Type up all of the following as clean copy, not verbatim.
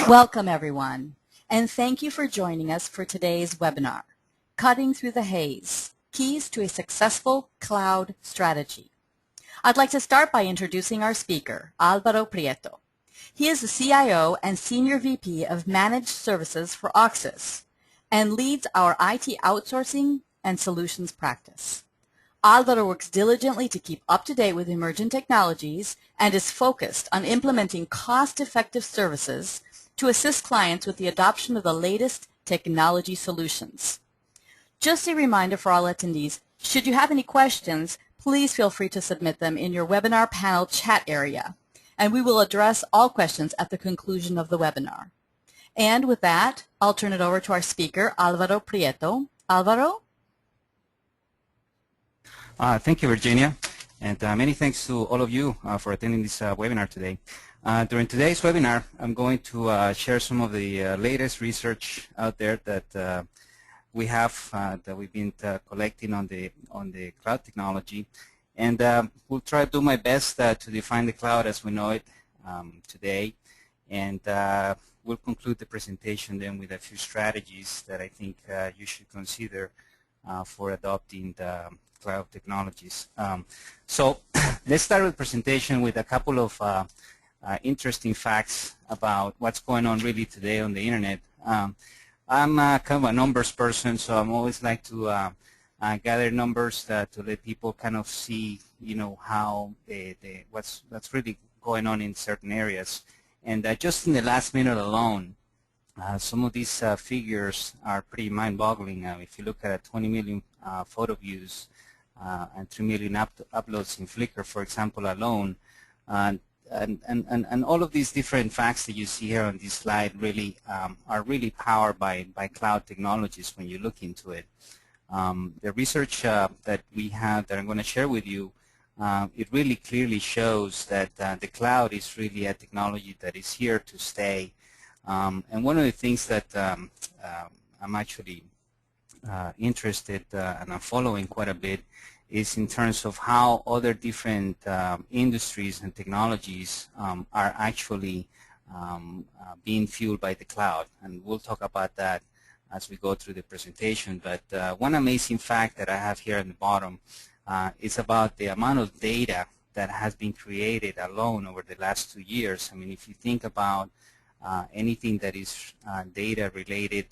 Welcome, everyone, and thank you for joining us for today's webinar, Cutting Through the Haze, Keys to a Successful Cloud Strategy. I'd like to start by introducing our speaker, Alvaro Prieto. He is the CIO and Senior VP of Managed Services for Auxis and leads our IT outsourcing and solutions practice. Alvaro works diligently to keep up to date with emerging technologies and is focused on implementing cost-effective services to assist clients with the adoption of the latest technology solutions. Just a reminder for all attendees, should you have any questions, please feel free to submit them in your webinar panel chat area, and we will address all questions at the conclusion of the webinar. And with that, I'll turn it over to our speaker, Alvaro Prieto. Alvaro? Thank you, Virginia, and many thanks to all of you for attending this webinar today. During today's webinar, I'm going to share some of the latest research out there that we have that we've been collecting on the cloud technology, and we'll try to do my best to define the cloud as we know it today, and we'll conclude the presentation then with a few strategies that I think you should consider for adopting the cloud technologies. So let's start with the presentation with a couple of interesting facts about what's going on really today on the internet. I'm kind of a numbers person, so I'm always like to gather numbers to let people kind of see, you know, how what's really going on in certain areas. And just in the last minute alone, some of these figures are pretty mind-boggling. If you look at 20 million photo views and 3 million uploads in Flickr, for example, alone, and all of these different facts that you see here on this slide really are really powered by cloud technologies when you look into it. The research that we have that I'm going to share with you, it really clearly shows that the cloud is really a technology that is here to stay. And one of the things that I'm actually interested and I'm following quite a bit is in terms of how other different industries and technologies are actually being fueled by the cloud. And we'll talk about that as we go through the presentation. But one amazing fact that I have here at the bottom is about the amount of data that has been created alone over the last 2 years. I mean, if you think about anything that is data related,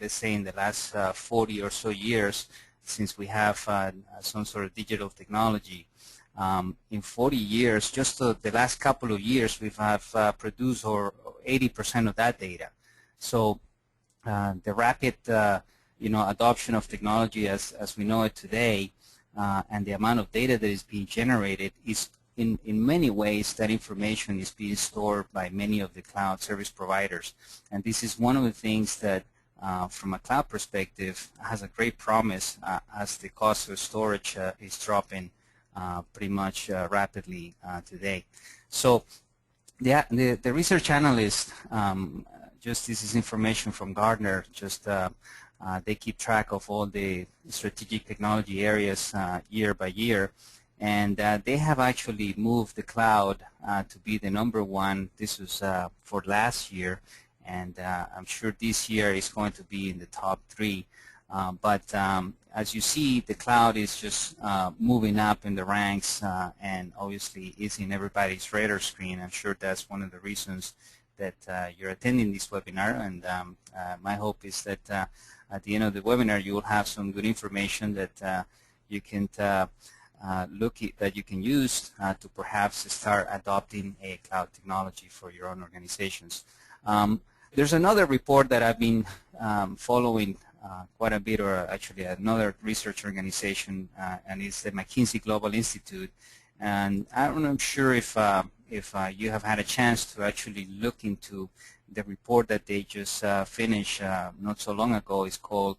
let's say in the last 40 or so years since we have some sort of digital technology, in 40 years, just the last couple of years, we have produced over 80% of that data. So the rapid adoption of technology as we know it today and the amount of data that is being generated is in many ways that information is being stored by many of the cloud service providers. And this is one of the things that from a cloud perspective has a great promise as the cost of storage is dropping pretty much rapidly today. So the research analyst, just this is information from Gartner, just they keep track of all the strategic technology areas year by year. And they have actually moved the cloud to be the #1. This was for last year, and I'm sure this year is going to be in the top 3. But as you see, the cloud is just moving up in the ranks and obviously is in everybody's radar screen. I'm sure that's one of the reasons that you're attending this webinar, and my hope is that at the end of the webinar you will have some good information that you can that you can use to perhaps start adopting a cloud technology for your own organizations. There's another report that I've been following quite a bit, or actually another research organization, and it's the McKinsey Global Institute. And I'm not sure if you have had a chance to actually look into the report that they just finished not so long ago. It's called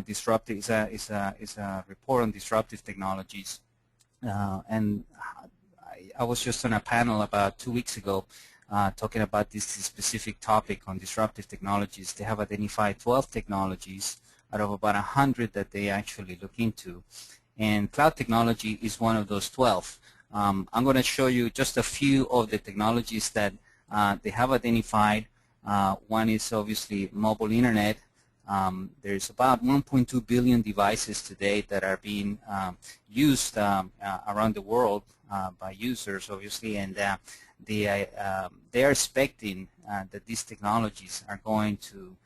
Disruptive. It's a report on disruptive technologies. And I was just on a panel about 2 weeks ago talking about this specific topic on disruptive technologies. They have identified 12 technologies out of about 100 that they actually look into. And cloud technology is one of those 12. I'm going to show you just a few of the technologies that they have identified One is obviously mobile internet. There's about 1.2 billion devices today that are being used around the world by users, obviously, and they are expecting that these technologies are going to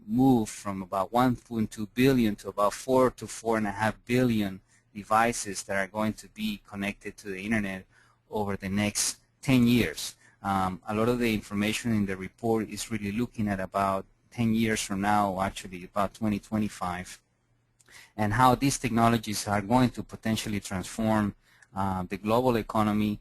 move from about 1.2 billion to about 4 to 4.5 billion devices that are going to be connected to the internet over the next 10 years. A lot of the information in the report is really looking at about 10 years from now, actually about 2025, and how these technologies are going to potentially transform the global economy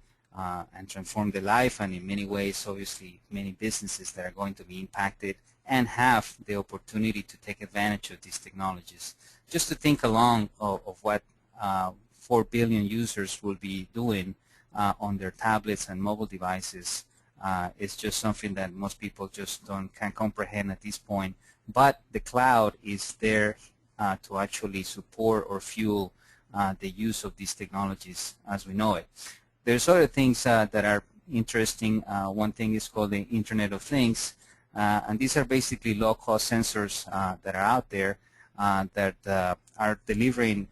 and transform the life, and in many ways, obviously, many businesses that are going to be impacted and have the opportunity to take advantage of these technologies. Just to think along of what 4 billion users will be doing on their tablets and mobile devices is just something that most people just can't comprehend at this point. But the cloud is there to actually support or fuel the use of these technologies as we know it. There's other things that are interesting. One thing is called the Internet of Things, and these are basically low-cost sensors that are out there that are delivering,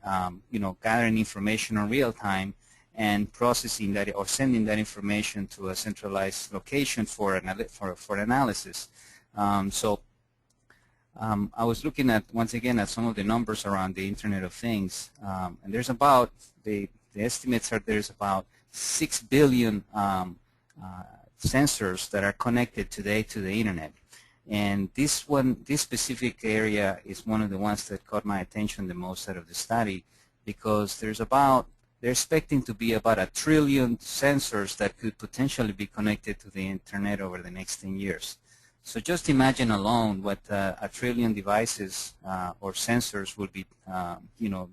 gathering information in real time and processing that or sending that information to a centralized location for analysis. I was looking at, once again, at some of the numbers around the Internet of Things, and there's about, the estimates are there's about 6 billion sensors that are connected today to the Internet. And this specific area is one of the ones that caught my attention the most out of the study, because they're expecting to be about 1 trillion sensors that could potentially be connected to the Internet over the next 10 years. So just imagine alone what 1 trillion devices or sensors will be,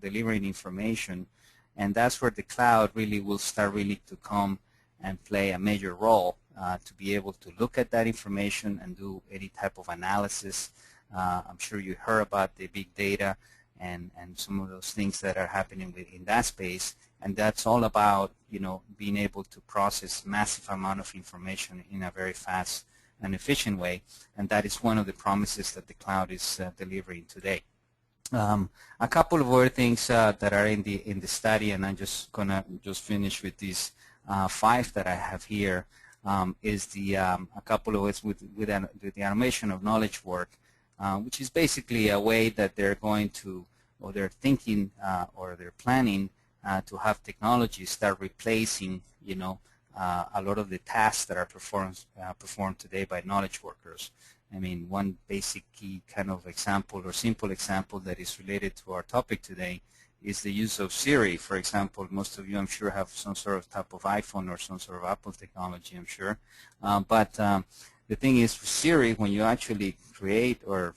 delivering information, and that's where the cloud really will start really to come and play a major role to be able to look at that information and do any type of analysis. I'm sure you heard about the big data and some of those things that are happening in that space, and that's all about being able to process massive amount of information in a very fast and efficient way, and that is one of the promises that the cloud is delivering today. A couple of other things that are in the study, and I'm just gonna finish with these 5 that I have here. Is a couple of ways with the automation of knowledge work, which is basically a way that they're going to, or they're thinking, or they're planning to have technology start replacing, a lot of the tasks that are performed today by knowledge workers. I mean, one basic key kind of example or simple example that is related to our topic today is the use of Siri. For example, most of you, I'm sure, have some sort of type of iPhone or some sort of Apple technology, I'm sure. But the thing is, for Siri, when you actually create or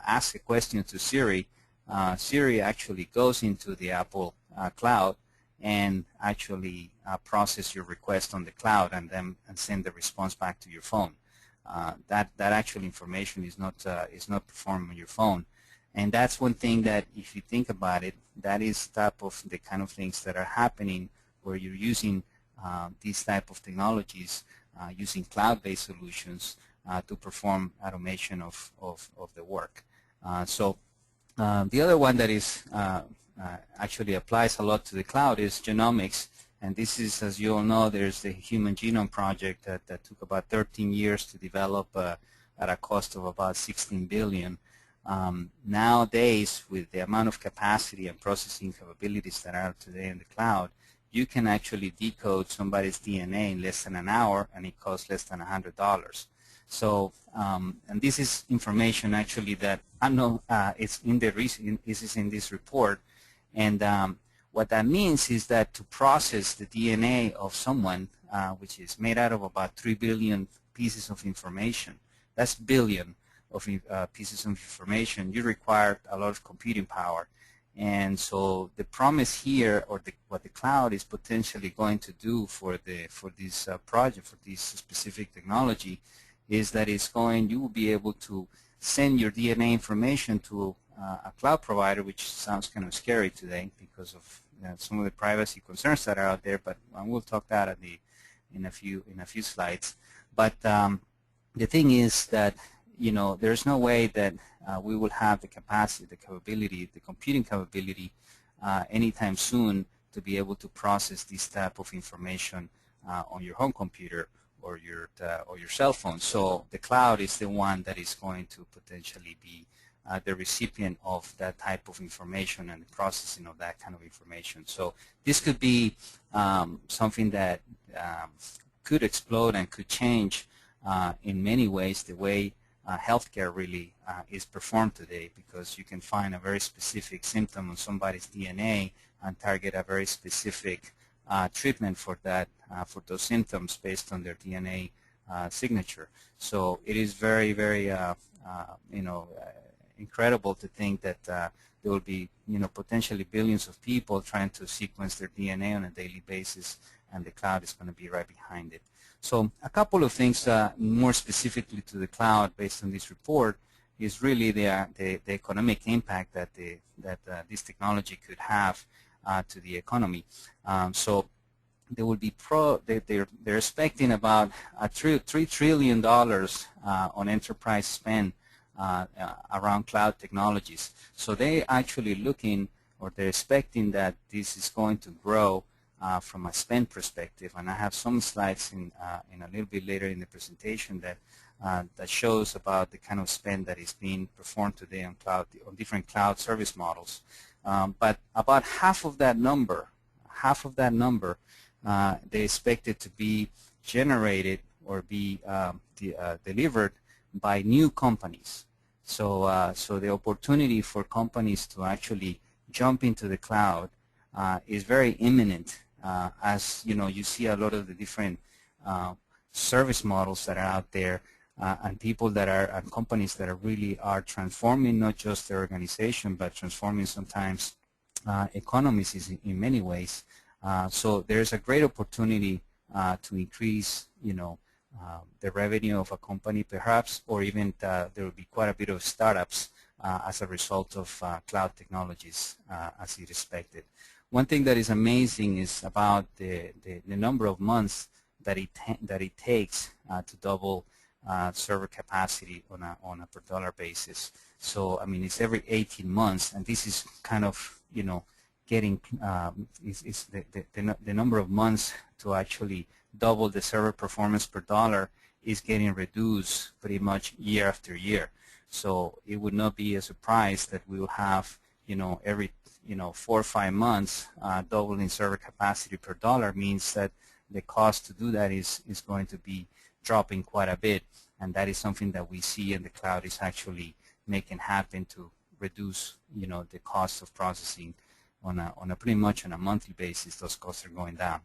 ask a question to Siri, Siri actually goes into the Apple cloud and actually process your request on the cloud and send the response back to your phone. That actual information is not performed on your phone. And that's one thing that, if you think about it, that is the kind of things that are happening where you're using these type of technologies, using cloud-based solutions to perform automation of the work. The other one that is actually applies a lot to the cloud is genomics. And this is, as you all know, there's the Human Genome Project that took about 13 years to develop at a cost of about $16 billion. Nowadays, with the amount of capacity and processing capabilities that are today in the cloud, you can actually decode somebody's DNA in less than an hour, and it costs less than $100. So, and this is information actually that I know it's in this is in this report, and what that means is that to process the DNA of someone, which is made out of about 3 billion pieces of information, that's billion of pieces of information, you require a lot of computing power. And so the promise here, or what the cloud is potentially going to do for this project, for this specific technology, is that you will be able to send your DNA information to a cloud provider, which sounds kind of scary today because of some of the privacy concerns that are out there. But we'll talk that in a few slides. But the thing is that, there's no way that we will have the capacity, the capability, the computing capability anytime soon to be able to process this type of information on your home computer or your cell phone. So the cloud is the one that is going to potentially be the recipient of that type of information and the processing of that kind of information. So this could be something that could explode and could change in many ways the way healthcare really is performed today, because you can find a very specific symptom on somebody's DNA and target a very specific treatment for that, for those symptoms based on their DNA signature. So it is very, very, incredible to think that there will be, potentially billions of people trying to sequence their DNA on a daily basis, and the cloud is going to be right behind it. So a couple of things more specifically to the cloud based on this report is really the economic impact that this technology could have to the economy. So they will be they're expecting about $3 trillion on enterprise spend around cloud technologies. So they actually looking, or they're expecting that this is going to grow from a spend perspective, and I have some slides in a little bit later in the presentation that shows about the kind of spend that is being performed today on different cloud service models. But about half of that number, they expect it to be generated or be delivered by new companies. So the opportunity for companies to actually jump into the cloud is very imminent. As you see a lot of the different service models that are out there, and people that are, and companies that really are transforming not just their organization, but transforming sometimes economies in many ways. So there's a great opportunity to increase, the revenue of a company perhaps, or even there will be quite a bit of startups as a result of cloud technologies as expected. One thing that is amazing is about the number of months that it takes to double server capacity on a per dollar basis. So I mean, it's every 18 months, and this is kind of getting it's the number of months to actually double the server performance per dollar is getting reduced pretty much year after year. So it would not be a surprise that we will have every 4 or 5 months doubling server capacity per dollar means that the cost to do that is going to be dropping quite a bit, and that is something that we see in the cloud is actually making happen to reduce the cost of processing on a pretty much on a monthly basis. Those costs are going down.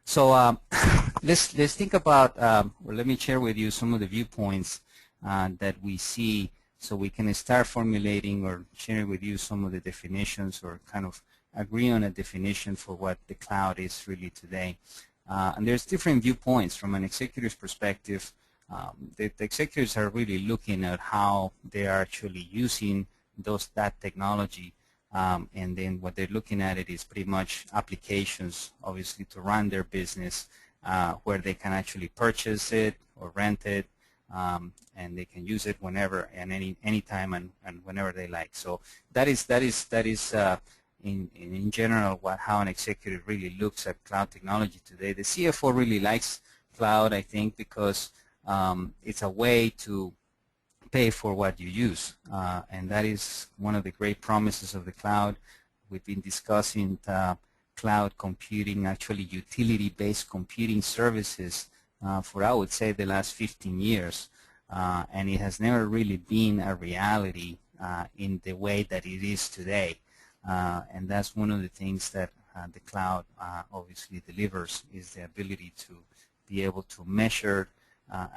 So let's think about, or let me share with you some of the viewpoints that we see, so we can start formulating or sharing with you some of the definitions, or kind of agree on a definition for what the cloud is really today. And there's different viewpoints from an executive's perspective. The executives are really looking at how they are actually using that technology, and then what they're looking at it is pretty much applications, obviously, to run their business, where they can actually purchase it or rent it, and they can use it whenever and any time and whenever they like. So that is in general how an executive really looks at cloud technology today. The CFO really likes cloud, I think, because it's a way to pay for what you use, and that is one of the great promises of the cloud. We've been discussing cloud computing, actually utility-based computing services for, I would say, the last 15 years, and it has never really been a reality in the way that it is today, and that's one of the things that the cloud obviously delivers, is the ability to be able to measure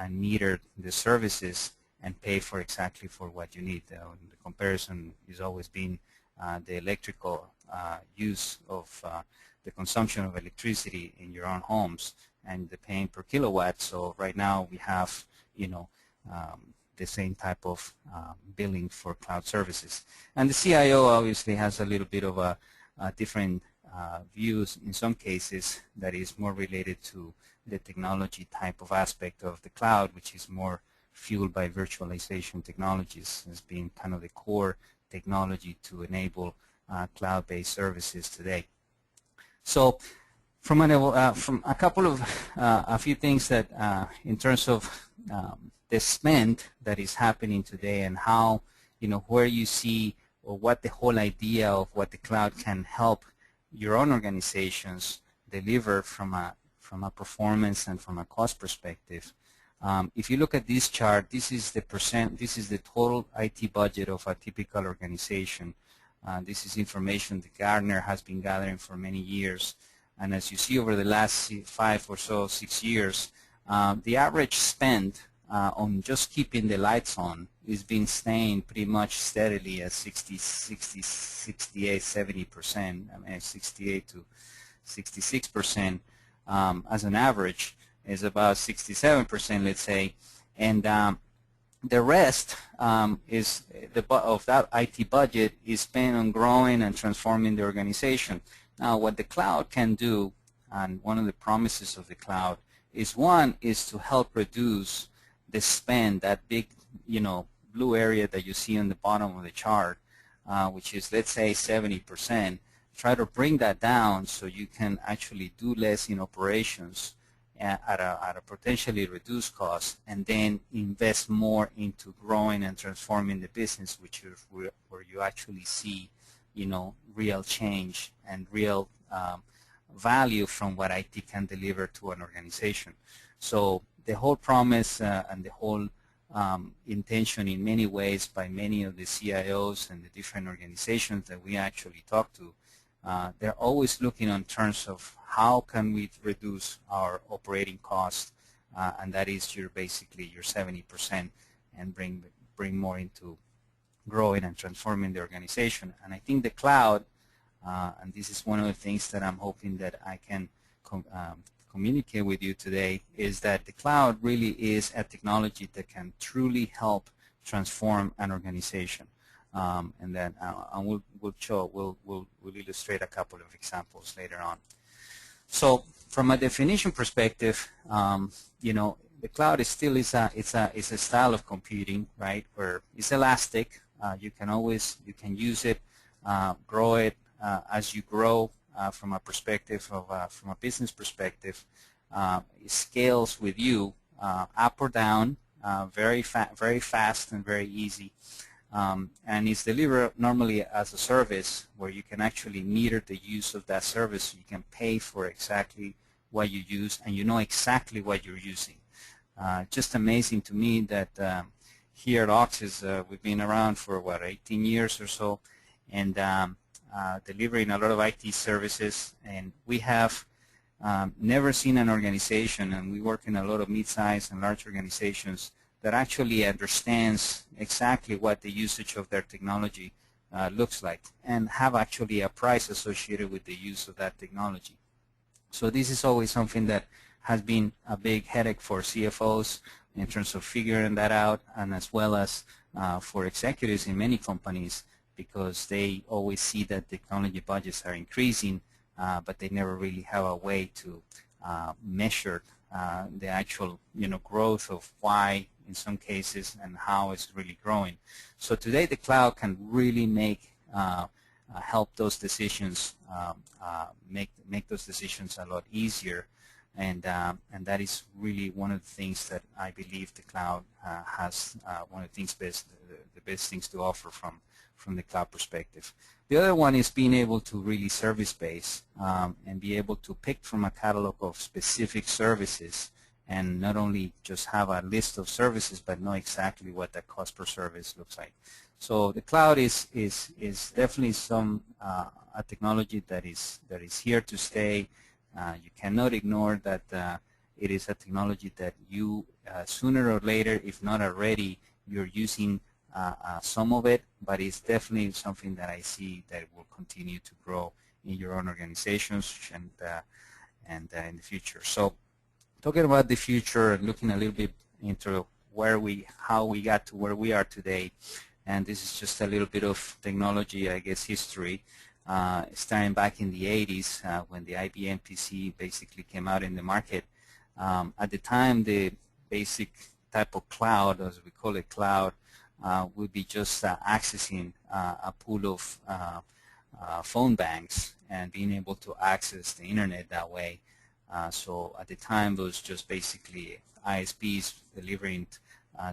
and meter the services and pay for exactly for what you need. The comparison has always been the electrical use of the consumption of electricity in your own homes and the paying per kilowatt. So right now we have the same type of billing for cloud services. And the CIO obviously has a little bit of a different views in some cases that is more related to the technology type of aspect of the cloud, which is more fueled by virtualization technologies as being kind of the core technology to enable cloud-based services today. So from a couple of a few things that in terms of the spend that is happening today and how, where you see or what the whole idea of what the cloud can help your own organizations deliver from a performance and from a cost perspective. If you look at this chart, this is the total IT budget of a typical organization. This is information that Gartner has been gathering for many years. And as you see over the last 5 or so, 6 years, the average spend on just keeping the lights on is been staying pretty much steadily at 68, 70%, I mean 68 to 66% as an average is about 67%, let's say, and the rest is of that IT budget is spent on growing and transforming the organization. Now, what the cloud can do, and one of the promises of the cloud is to help reduce the spend, that big, blue area that you see on the bottom of the chart, which is, let's say, 70%. Try to bring that down so you can actually do less in operations at a potentially reduced cost, and then invest more into growing and transforming the business, which is where you actually see, real change and real value from what IT can deliver to an organization. So the whole promise and the whole intention in many ways by many of the CIOs and the different organizations that we actually talk to, they're always looking in terms of how can we reduce our operating costs, and that is basically your 70%, and bring more into growing and transforming the organization. And I think the cloud, and this is one of the things that I'm hoping that I can communicate with you today, is that the cloud really is a technology that can truly help transform an organization. And then we'll illustrate a couple of examples later on. So from a definition perspective, the cloud is still is a style of computing, right? Where it's elastic. You can use it, grow it as you grow from a perspective of from a business perspective. It scales with you up or down, very fast and very easy. And it's delivered normally as a service where you can actually meter the use of that service. You can pay for exactly what you use, and you know exactly what you're using. Just amazing to me that here at Auxis, we've been around for, 18 years or so, and delivering a lot of IT services, and we have never seen an organization, and we work in a lot of mid-sized and large organizations, that actually understands exactly what the usage of their technology looks like, and have actually a price associated with the use of that technology. So this is always something that has been a big headache for CFOs in terms of figuring that out, and as well as for executives in many companies, because they always see that technology budgets are increasing, but they never really have a way to measure the actual growth of why in some cases and how it's really growing. So today the cloud can really help those decisions, make those decisions a lot easier, and that is really one of the things that I believe the cloud has one of the best things to offer from the cloud perspective. The other one is being able to really service-base and be able to pick from a catalog of specific services, and not only just have a list of services, but know exactly what that cost per service looks like. So the cloud is definitely a technology that is here to stay. You cannot ignore that it is a technology that you sooner or later, if not already, you're using some of it, but it's definitely something that I see that will continue to grow in your own organizations and in the future. So talking about the future and looking a little bit into how we got to where we are today, and this is just a little bit of technology, I guess, history, starting back in the 80s when the IBM PC basically came out in the market. At the time, the basic type of cloud, as we call it cloud, would be just accessing a pool of phone banks and being able to access the internet that way. So at the time, it was just basically ISPs delivering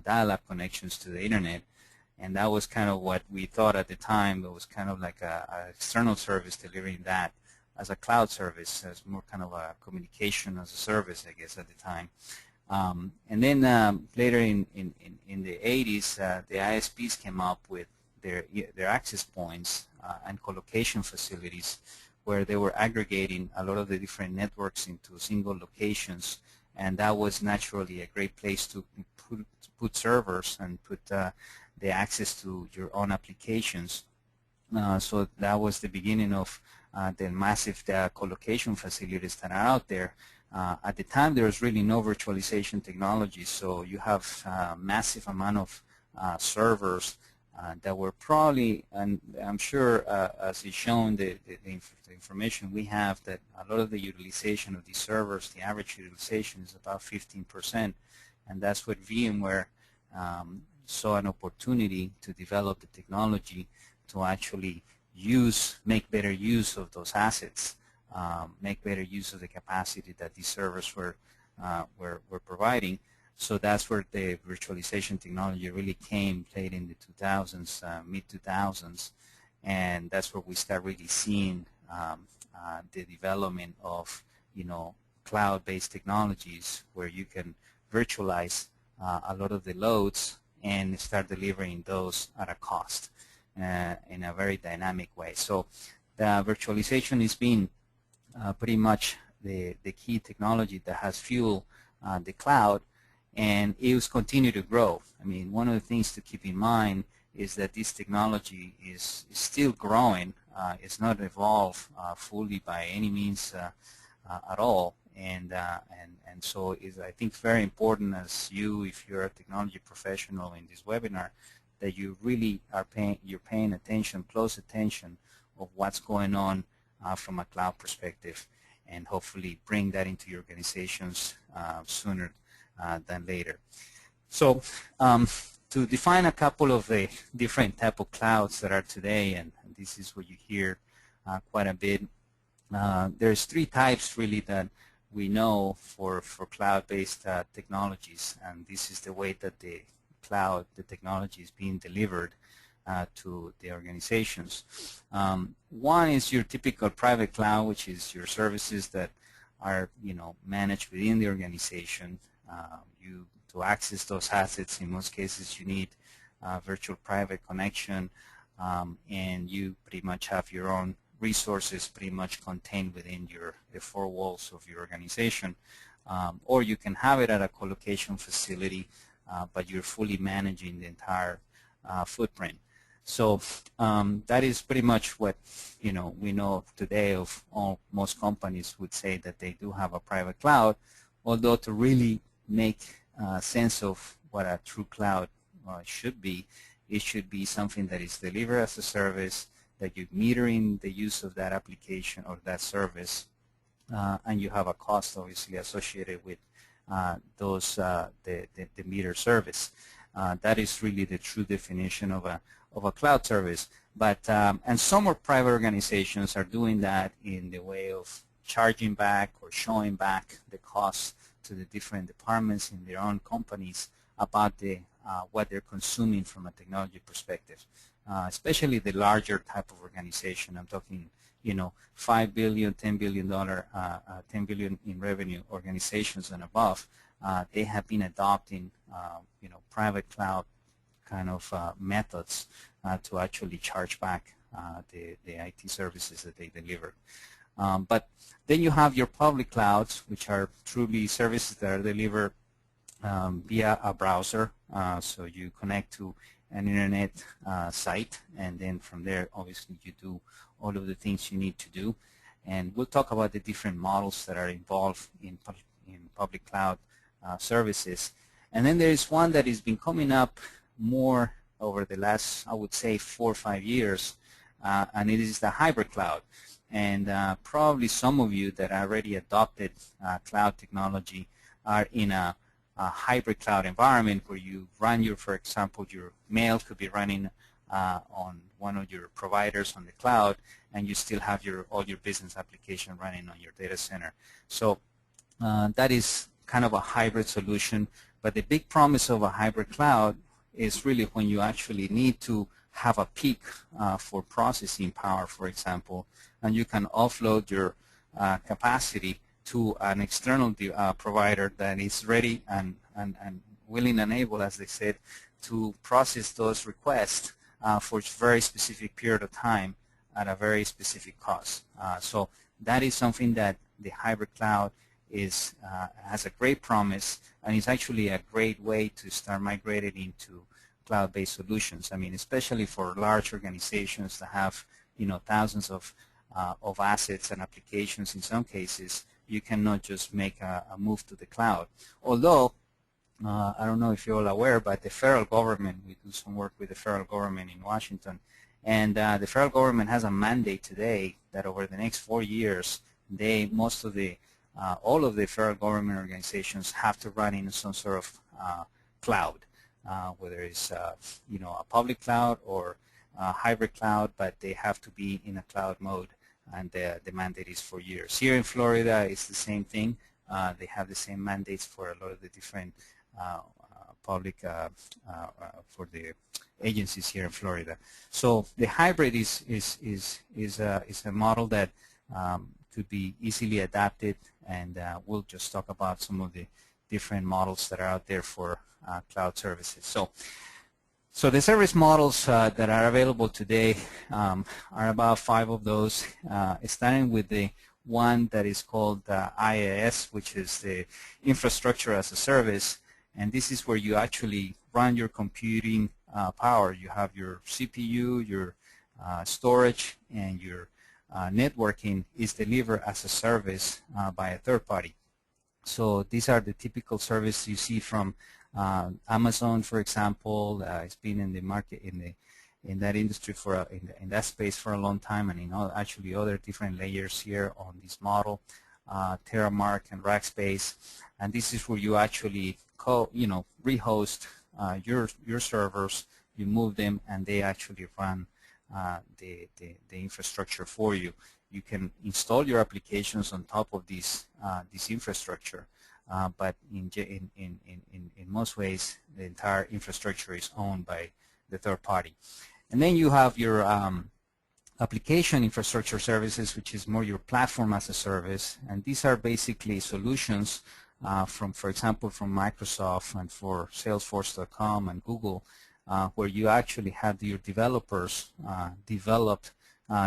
dial-up connections to the internet, and that was kind of what we thought at the time. It was kind of like a external service delivering that as a cloud service, as more kind of a communication as a service, I guess, at the time. And then later in the 80s, the ISPs came up with their access points and colocation facilities, where they were aggregating a lot of the different networks into single locations, and that was naturally a great place to put servers and put the access to your own applications. So that was the beginning of the massive colocation facilities that are out there. At the time, there was really no virtualization technology, so you have a massive amount of servers that were probably, and I'm sure as is shown, the information we have, that a lot of the utilization of these servers, the average utilization is about 15%, and that's what VMware saw an opportunity to develop the technology to actually make better use of those assets, make better use of the capacity that these servers were providing. So that's where the virtualization technology really played in the 2000s, mid-2000s, and that's where we start really seeing the development of, cloud-based technologies where you can virtualize a lot of the loads and start delivering those at a cost in a very dynamic way. So the virtualization has been pretty much the key technology that has fueled the cloud, and it will continue to grow. I mean, one of the things to keep in mind is that this technology is still growing. It's not evolved fully by any means at all, and so it's, I think, very important as if you're a technology professional in this webinar, that you really you're paying attention, close attention of what's going on from a cloud perspective, and hopefully bring that into your organizations sooner than later. So to define a couple of the different type of clouds that are today, and this is what you hear quite a bit, there's three types really that we know for cloud-based technologies, and this is the way that the technology is being delivered to the organizations. One is your typical private cloud, which is your services that are managed within the organization. To access those assets, in most cases you need virtual private connection, and you pretty much have your own resources pretty much contained within the four walls of your organization, or you can have it at a colocation facility, but you're fully managing the entire footprint. So that is pretty much what we know today of most companies would say that they do have a private cloud, although to really make sense of what a true cloud should be, it should be something that is delivered as a service, that you're metering the use of that application or that service, and you have a cost obviously associated with the meter service. That is really the true definition of a cloud service. But and some more private organizations are doing that in the way of charging back or showing back the costs to the different departments in their own companies about what they're consuming from a technology perspective. Especially the larger type of organization. I'm talking, $5 billion, $10 billion, $10 billion in revenue organizations and above. They have been adopting, private cloud kind of methods to actually charge back the IT services that they deliver. But then you have your public clouds, which are truly services that are delivered via a browser. So you connect to an internet site, and then from there, obviously, you do all of the things you need to do. And we'll talk about the different models that are involved in public cloud services. And then there is one that has been coming up more over the last, I would say, 4 or 5 years, and it is the hybrid cloud. And probably some of you that already adopted cloud technology are in a hybrid cloud environment where you run your, for example, your mail could be running on one of your providers on the cloud, and you still have all your business application running on your data center. So that is kind of a hybrid solution. But the big promise of a hybrid cloud is really when you actually need to have a peak for processing power, for example, and you can offload your capacity to an external provider that is ready and willing and able, as they said, to process those requests for a very specific period of time at a very specific cost. So that is something that the hybrid cloud has a great promise, and it's actually a great way to start migrating into cloud-based solutions. I mean, especially for large organizations that have, thousands of assets and applications. In some cases, you cannot just make a move to the cloud. Although, I don't know if you're all aware, but the federal government, we do some work with the federal government in Washington, and the federal government has a mandate today that over the next 4 years, all of the federal government organizations have to run in some sort of cloud, whether it's a public cloud or a hybrid cloud, but they have to be in a cloud mode, and the mandate is 4 years. Here in Florida, it's the same thing. They have the same mandates for a lot of the different public for the agencies here in Florida. So the hybrid is a model that could be easily adapted, and we'll just talk about some of the different models that are out there for cloud services. So the service models that are available today are about 5 of those, starting with the one that is called IaaS, which is the infrastructure as a service, and this is where you actually run your computing power. You have your CPU, your storage, and your networking is delivered as a service by a third party. So these are the typical services you see from Amazon, for example. It's been in the market in that industry in that space for a long time, and in actually other different layers here on this model, Terramark and Rackspace, and this is where you actually rehost your servers, you move them, and they actually run the infrastructure for you. You can install your applications on top of this infrastructure, but in most ways, the entire infrastructure is owned by the third party. And then you have your application infrastructure services, which is more your platform as a service, and these are basically solutions for example, from Microsoft and for Salesforce.com and Google, where you actually have your developers develop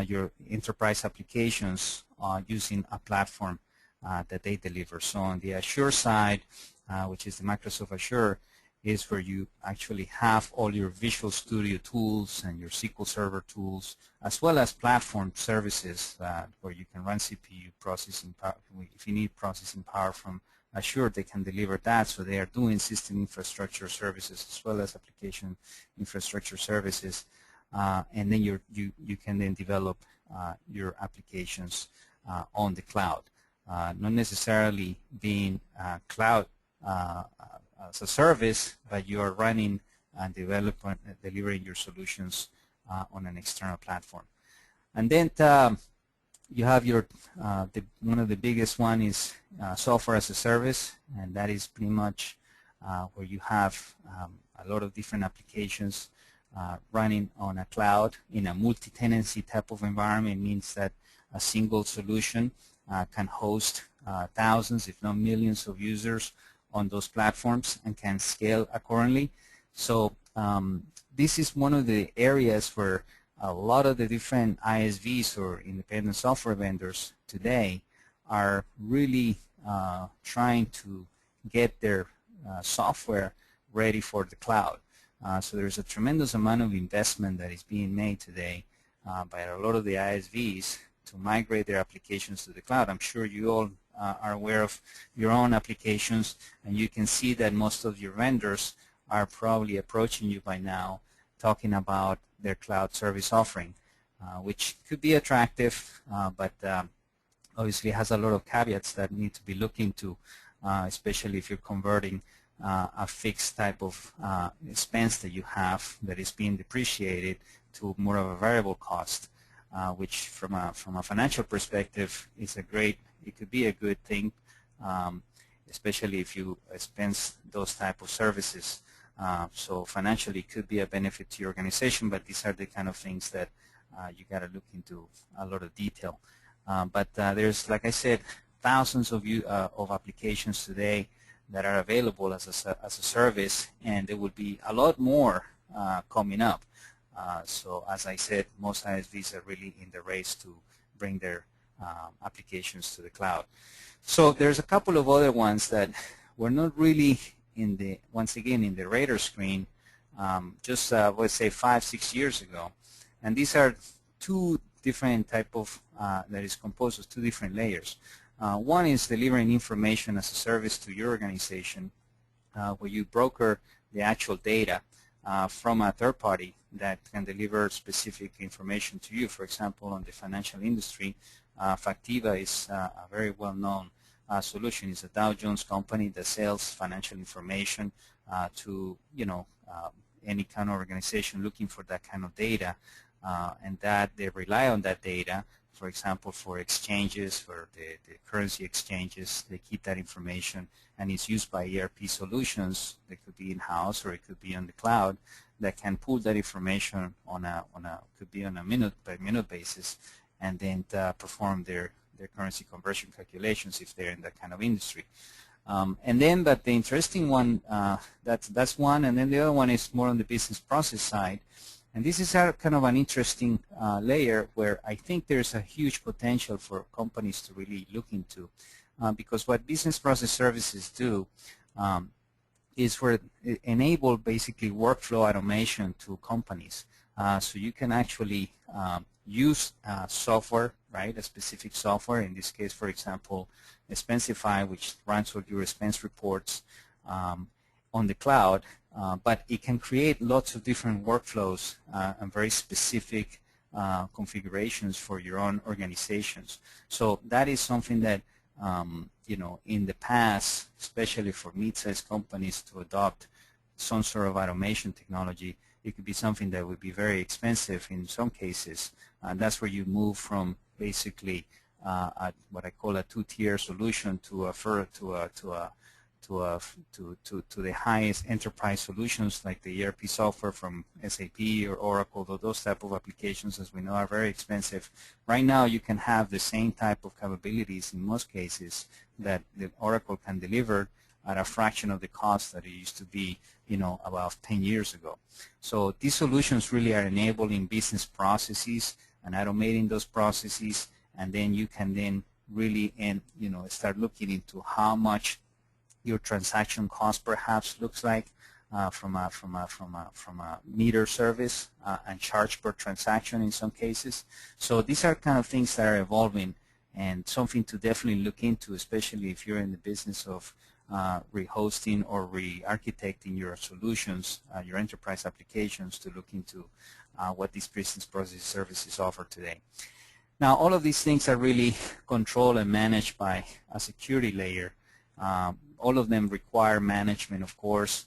your enterprise applications using a platform that they deliver. So on the Azure side, which is the Microsoft Azure, is where you actually have all your Visual Studio tools and your SQL Server tools, as well as platform services where you can run CPU processing power. If you need processing power from Azure, they can deliver that. So they are doing system infrastructure services as well as application infrastructure services, and then you can then develop your applications on the cloud, not necessarily being cloud as a service, but you are running and delivering your solutions on an external platform. And then you have your one of the biggest one is software as a service, and that is pretty much where you have a lot of different applications running on a cloud in a multi-tenancy type of environment. It means that a single solution can host thousands, if not millions, of users on those platforms and can scale accordingly. So this is one of the areas where a lot of the different ISVs or independent software vendors today are really trying to get their software ready for the cloud. So there's a tremendous amount of investment that is being made today by a lot of the ISVs to migrate their applications to the cloud. I'm sure you all are aware of your own applications, and you can see that most of your vendors are probably approaching you by now talking about their cloud service offering, which could be attractive, but obviously has a lot of caveats that need to be looked into especially if you're converting a fixed type of expense that you have that is being depreciated to more of a variable cost, which from a financial perspective is it could be a good thing, especially if you expense those type of services. So financially it could be a benefit to your organization, but these are the kind of things that you got to look into a lot of detail. But there's, like I said, thousands of applications today that are available as a service, and there will be a lot more coming up. So as I said, most ISVs are really in the race to bring their applications to the cloud. So there's a couple of other ones that were not really once again in the radar screen just let's say 5-6 years ago, and these are two different type of that is composed of two different layers. One is delivering information as a service to your organization, where you broker the actual data from a third party that can deliver specific information to you. For example, on the financial industry, Factiva is a very well-known solution. It's a Dow Jones company that sells financial information to any kind of organization looking for that kind of data, and that they rely on that data. For example, for exchanges, for the currency exchanges, they keep that information, and it's used by ERP solutions that could be in-house or it could be on the cloud that can pull that information could be on a minute-by-minute basis, and then perform their currency conversion calculations if they're in that kind of industry. And then, but the interesting one, that's one, and then the other one is more on the business process side. And this is kind of an interesting layer where I think there's a huge potential for companies to really look into, because what business process services do is enable basically workflow automation to companies. So you can actually use software, right, a specific software, in this case, for example, Expensify, which runs all your expense reports on the cloud, but it can create lots of different workflows and very specific configurations for your own organizations. So that is something that in the past, especially for mid-sized companies to adopt some sort of automation technology, it could be something that would be very expensive in some cases. And that's where you move from basically what I call a two-tier solution to the highest enterprise solutions like the ERP software from SAP or Oracle. Those type of applications, as we know, are very expensive. Right now, you can have the same type of capabilities in most cases that the Oracle can deliver at a fraction of the cost that it used to be, about 10 years ago. So these solutions really are enabling business processes and automating those processes, and then you can then really start looking into how much your transaction cost perhaps looks like from a meter service and charge per transaction in some cases. So these are kind of things that are evolving and something to definitely look into, especially if you're in the business of rehosting or re-architecting your solutions, your enterprise applications, to look into what these business process services offer today. Now, all of these things are really controlled and managed by a security layer. All of them require management, of course,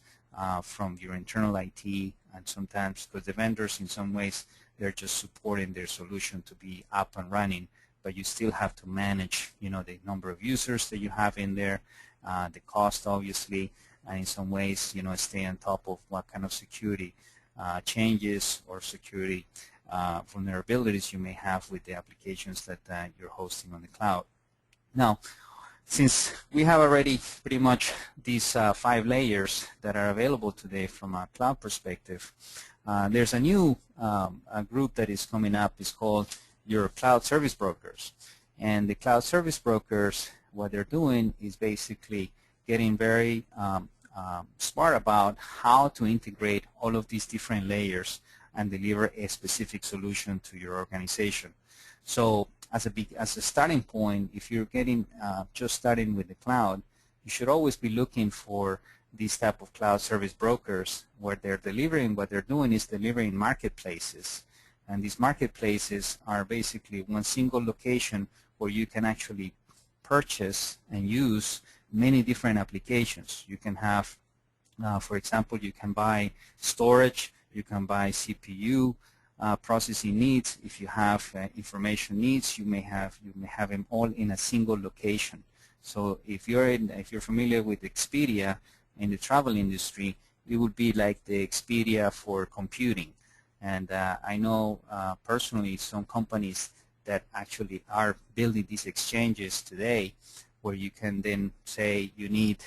from your internal IT, and sometimes, because the vendors, in some ways, they're just supporting their solution to be up and running, but you still have to manage, the number of users that you have in there, the cost, obviously, and in some ways, stay on top of what kind of security changes or security vulnerabilities you may have with the applications that you're hosting on the cloud. Now, since we have already pretty much these 5 layers that are available today from a cloud perspective, there's a new group that is coming up. It's called your cloud service brokers. And the cloud service brokers, what they're doing is basically getting very smart about how to integrate all of these different layers and deliver a specific solution to your organization. So as a starting point, if you're getting just starting with the cloud, you should always be looking for these type of cloud service brokers where they're delivering, what they're doing is delivering marketplaces. And these marketplaces are basically one single location where you can actually purchase and use many different applications. You can have, for example, you can buy storage, you can buy CPU, processing needs. If you have information needs, you may have them all in a single location. So if you're familiar with Expedia in the travel industry, it would be like the Expedia for computing. And I know personally some companies that actually are building these exchanges today, where you can then say you need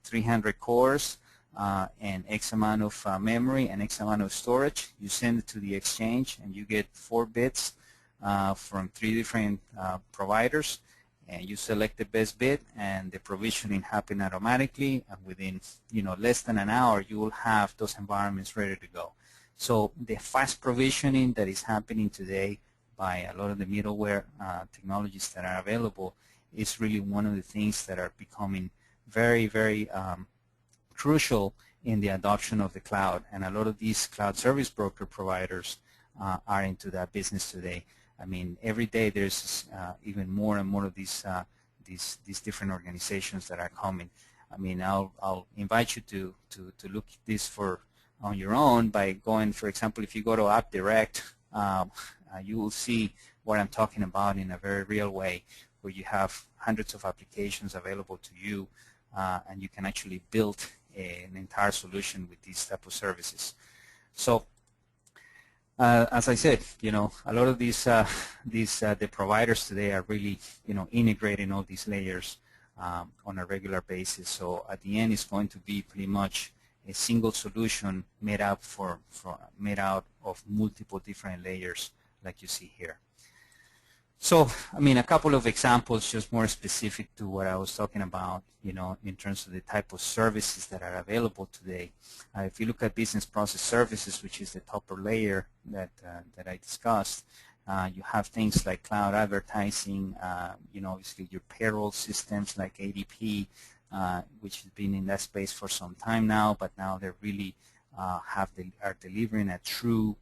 300 cores and X amount of memory and X amount of storage. You send it to the exchange and you get 4 bits from 3 different providers, and you select the best bit, and the provisioning happens automatically, and within less than an hour you will have those environments ready to go. So the fast provisioning that is happening today by a lot of the middleware technologies that are available is really one of the things that are becoming very, very crucial in the adoption of the cloud. And a lot of these cloud service broker providers are into that business today. I mean, every day there's even more and more of these different organizations that are coming. I mean, I'll invite you to look at this on your own by going, for example, if you go to App Direct, you will see what I'm talking about in a very real way, where you have hundreds of applications available to you, and you can actually build an entire solution with these type of services. So as I said, a lot of the providers today are really, integrating all these layers on a regular basis. So at the end, it's going to be pretty much a single solution made out of multiple different layers, like you see here. So, I mean, a couple of examples, just more specific to what I was talking about, in terms of the type of services that are available today. If you look at business process services, which is the upper layer that I discussed, you have things like cloud advertising, obviously your payroll systems like ADP, which has been in that space for some time now, but now they really are delivering a true,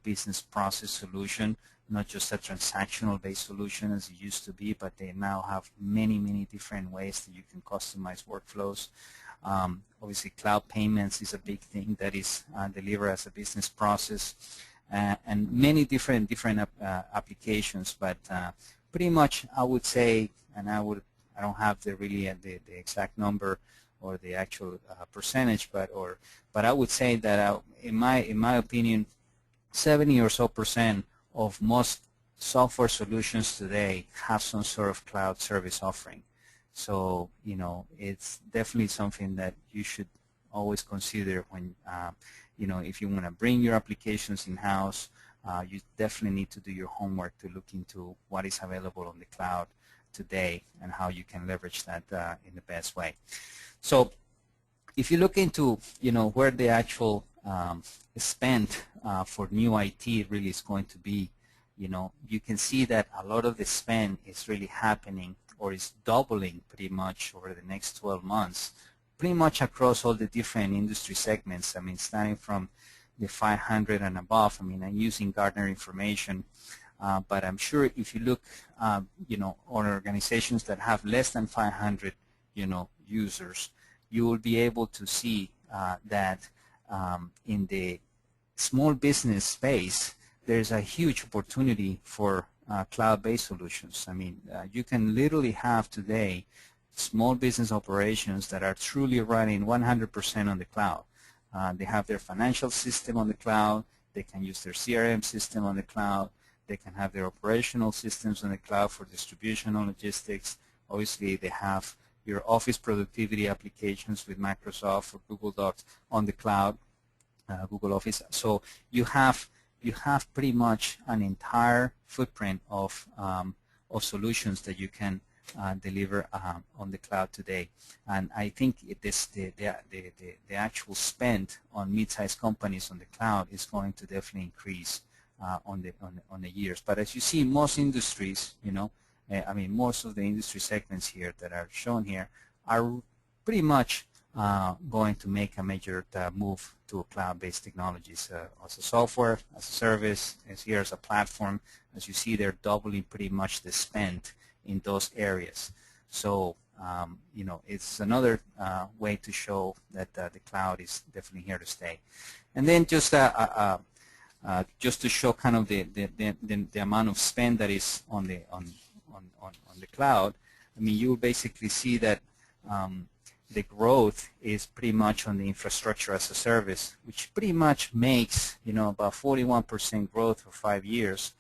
business process solution, not just a transactional-based solution as it used to be, but they now have many, many different ways that you can customize workflows. Obviously, cloud payments is a big thing that is delivered as a business process, and many different applications. But pretty much, I would say, and I don't have the exact number or the actual percentage, but I would say that in my opinion, 70% or so of most software solutions today have some sort of cloud service offering. So, it's definitely something that you should always consider when, if you want to bring your applications in-house, you definitely need to do your homework to look into what is available on the cloud today and how you can leverage that in the best way. So, if you look into, where the actual spend for new IT really is going to be, you can see that a lot of the spend is really happening or is doubling pretty much over the next 12 months, pretty much across all the different industry segments. I mean, starting from the 500 and above. I mean, I'm using Gartner information, but I'm sure if you look, on organizations that have less than 500, users, you will be able to see that in the small business space, there's a huge opportunity for cloud-based solutions. I mean, you can literally have today small business operations that are truly running 100% on the cloud. They have their financial system on the cloud. They can use their CRM system on the cloud. They can have their operational systems on the cloud for distribution and logistics. Obviously, they have your office productivity applications with Microsoft or Google Docs on the cloud, Google Office. So you have pretty much an entire footprint of solutions that you can deliver on the cloud today. And I think the actual spend on mid-sized companies on the cloud is going to definitely increase on the years. But as you see, most industries, I mean, most of the industry segments here that are shown here are pretty much going to make a major move to cloud-based technologies as a software, as a service, as here as a platform. As you see, they're doubling pretty much the spend in those areas. So it's another way to show that the cloud is definitely here to stay. And then just to show kind of the amount of spend that is on the cloud. I mean, you will basically see that the growth is pretty much on the infrastructure as a service, which pretty much makes about 41% growth for 5 years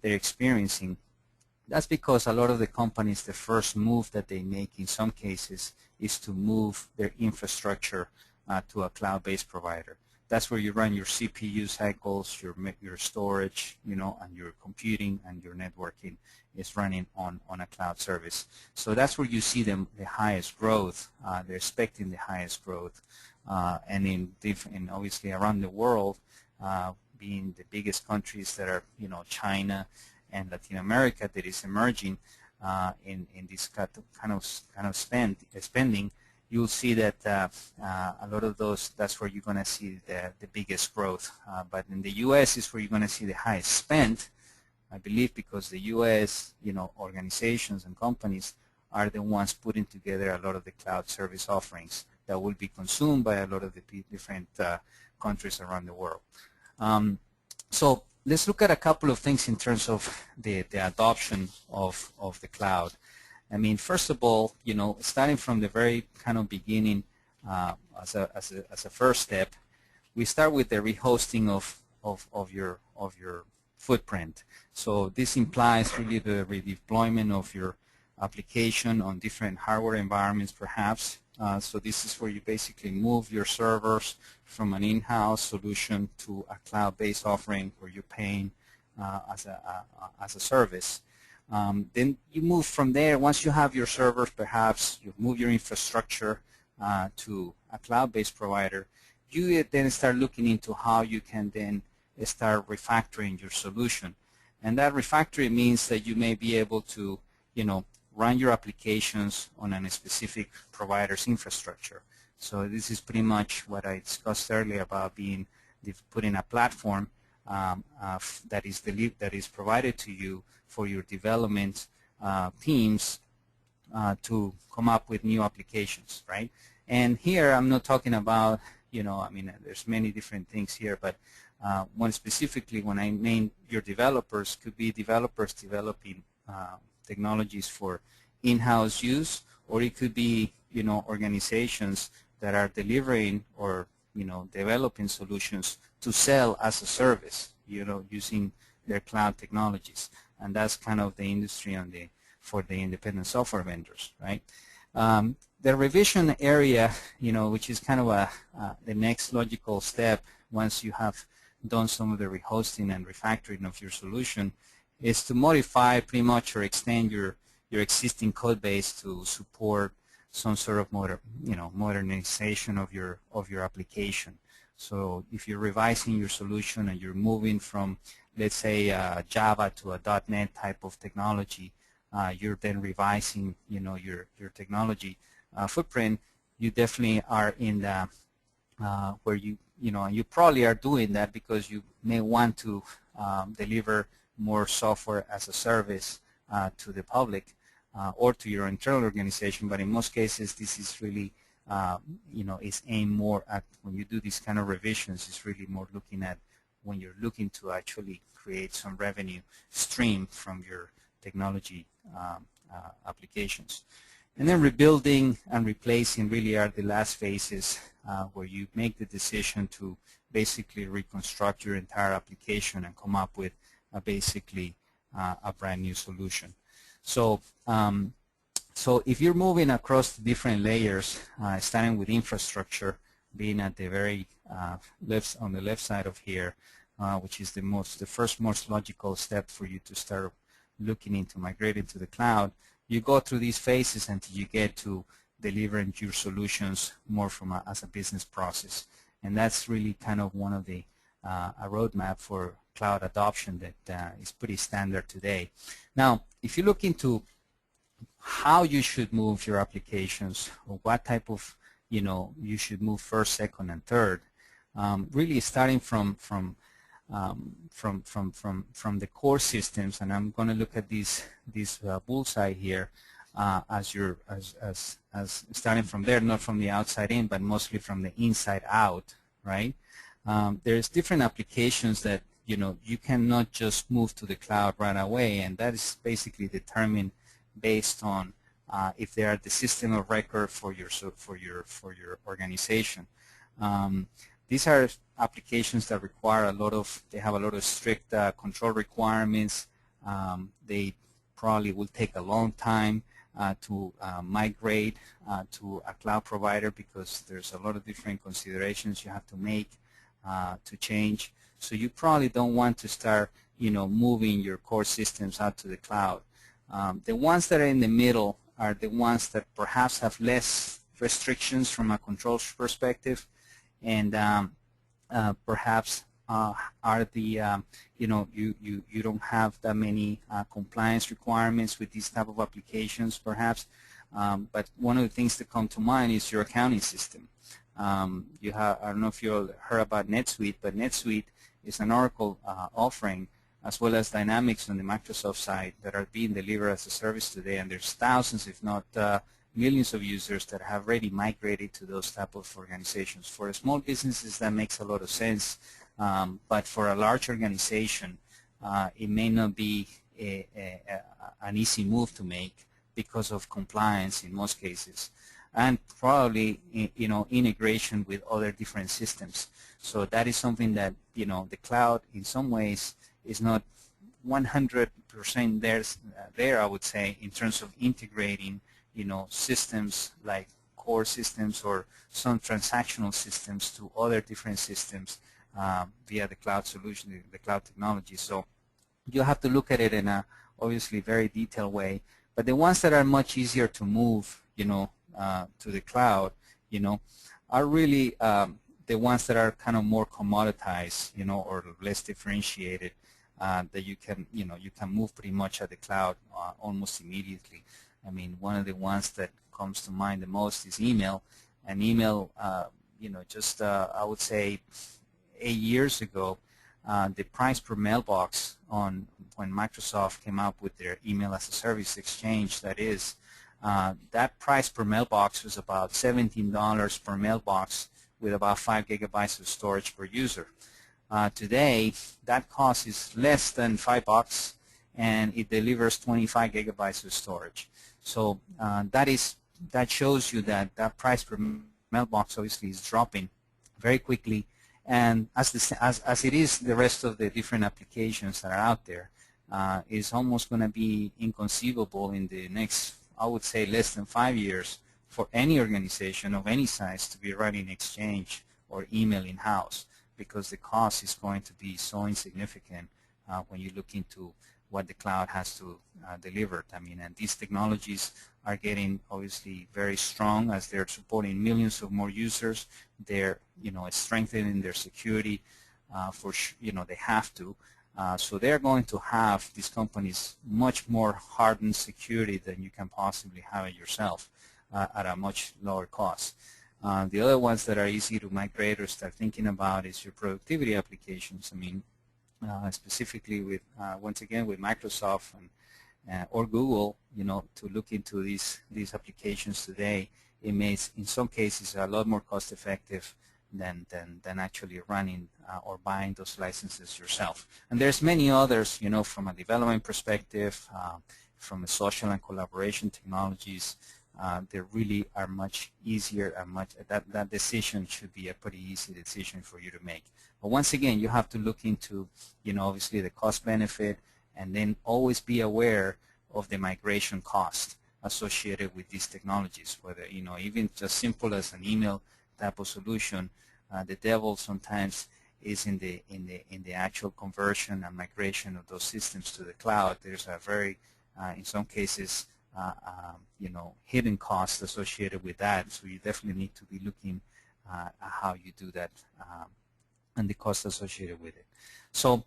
they're experiencing. That's because a lot of the companies, the first move that they make in some cases is to move their infrastructure to a cloud-based provider. That's where you run your CPU cycles, your storage, and your computing and your networking is running on a cloud service. So that's where you see the highest growth. They're expecting the highest growth, and obviously around the world, being the biggest countries that are China and Latin America that is emerging in this kind of spending. You'll see that a lot of those, that's where you're going to see the biggest growth. But in the U.S. is where you're going to see the highest spend, I believe, because the U.S. organizations and companies are the ones putting together a lot of the cloud service offerings that will be consumed by a lot of the different countries around the world. So let's look at a couple of things in terms of the adoption of the cloud. I mean, first of all, starting from the very kind of beginning, as a first step, we start with the rehosting of your footprint. So this implies really the redeployment of your application on different hardware environments, perhaps. So this is where you basically move your servers from an in-house solution to a cloud-based offering where you're paying as a service. Then you move from there. Once you have your servers, perhaps you move your infrastructure to a cloud-based provider. You then start looking into how you can then start refactoring your solution. And that refactoring means that you may be able to, run your applications on a specific provider's infrastructure. So this is pretty much what I discussed earlier about putting a platform that is provided to you for your development teams to come up with new applications, right? And here I'm not talking about, I mean, there's many different things here, but one specifically when I mean your developers could be developers developing technologies for in-house use, or it could be, organizations that are delivering or, developing solutions to sell as a service, using their cloud technologies. And that's kind of the industry for the independent software vendors, right? The revision area, which is kind of the next logical step once you have done some of the rehosting and refactoring of your solution, is to modify pretty much or extend your existing code base to support some sort of modernization of your application. So if you're revising your solution and you're moving from, let's say, Java to a .NET type of technology, you're then revising, your technology footprint. You definitely are in the where you probably are doing that because you may want to deliver more software as a service to the public or to your internal organization. But in most cases, this is really is aimed more at when you do these kind of revisions. It's really more looking at when you're looking to actually create some revenue stream from your technology applications. And then rebuilding and replacing really are the last phases where you make the decision to basically reconstruct your entire application and come up with basically a brand new solution. So so if you're moving across the different layers, starting with infrastructure, being at the very on the left side of here, which is the first most logical step for you to start looking into migrating to the cloud, you go through these phases until you get to delivering your solutions more from as a business process. And that's really kind of one of the a roadmap for cloud adoption that is pretty standard today. Now, if you look into how you should move your applications or what type of, you should move first, second, and third, really starting from the core systems, and I'm going to look at this bullseye here. as starting from there, not from the outside in, but mostly from the inside out, right? There's different applications that you cannot just move to the cloud right away, and that is basically determined based on if they are the system of record for your organization. These are applications that require they have a lot of strict control requirements. They probably will take a long time to migrate to a cloud provider, because there's a lot of different considerations you have to make to change. So you probably don't want to start moving your core systems out to the cloud. The ones that are in the middle are the ones that perhaps have less restrictions from a control perspective, and perhaps are the you don't have that many compliance requirements with these type of applications, perhaps. But one of the things that come to mind is your accounting system. I don't know if you heard about NetSuite, but NetSuite is an Oracle offering, as well as Dynamics on the Microsoft side, that are being delivered as a service today, and there's thousands, if not millions of users that have already migrated to those type of organizations. For small businesses, that makes a lot of sense, but for a large organization, it may not be an easy move to make because of compliance in most cases, and probably integration with other different systems. So that is something that the cloud in some ways is not 100% there, I would say, in terms of integrating systems like core systems or some transactional systems to other different systems via the cloud solution, the cloud technology. So you have to look at it in a obviously very detailed way. But the ones that are much easier to move to the cloud are really the ones that are kind of more commoditized or less differentiated, that you can move pretty much at the cloud almost immediately. I mean, one of the ones that comes to mind the most is email. And email, just I would say 8 years ago, the price per mailbox when Microsoft came up with their email as a service exchange, that price per mailbox was about $17 per mailbox with about 5 gigabytes of storage per user. Today, that cost is less than $5, and it delivers 25 gigabytes of storage. So that shows you that price per mailbox obviously is dropping very quickly, and as it is the rest of the different applications that are out there, is almost going to be inconceivable in the next, I would say, less than 5 years for any organization of any size to be running Exchange or email in-house, because the cost is going to be so insignificant when you look into what the cloud has to deliver. I mean, and these technologies are getting obviously very strong as they're supporting millions of more users. They're strengthening their security they have to. So they're going to have, these companies, much more hardened security than you can possibly have it yourself at a much lower cost. The other ones that are easy to migrate or start thinking about is your productivity applications. I mean, specifically with, once again, with Microsoft or Google, to look into these applications today, it makes, in some cases, a lot more cost effective than actually running or buying those licenses yourself. And there's many others, from a development perspective, from a social and collaboration technologies. They really are much easier, and that decision should be a pretty easy decision for you to make. But once again, you have to look into, obviously the cost benefit, and then always be aware of the migration cost associated with these technologies. Whether even just simple as an email type of solution, the devil sometimes is in the actual conversion and migration of those systems to the cloud. There's a very, in some cases, hidden costs associated with that. So you definitely need to be looking at how you do that and the cost associated with it. So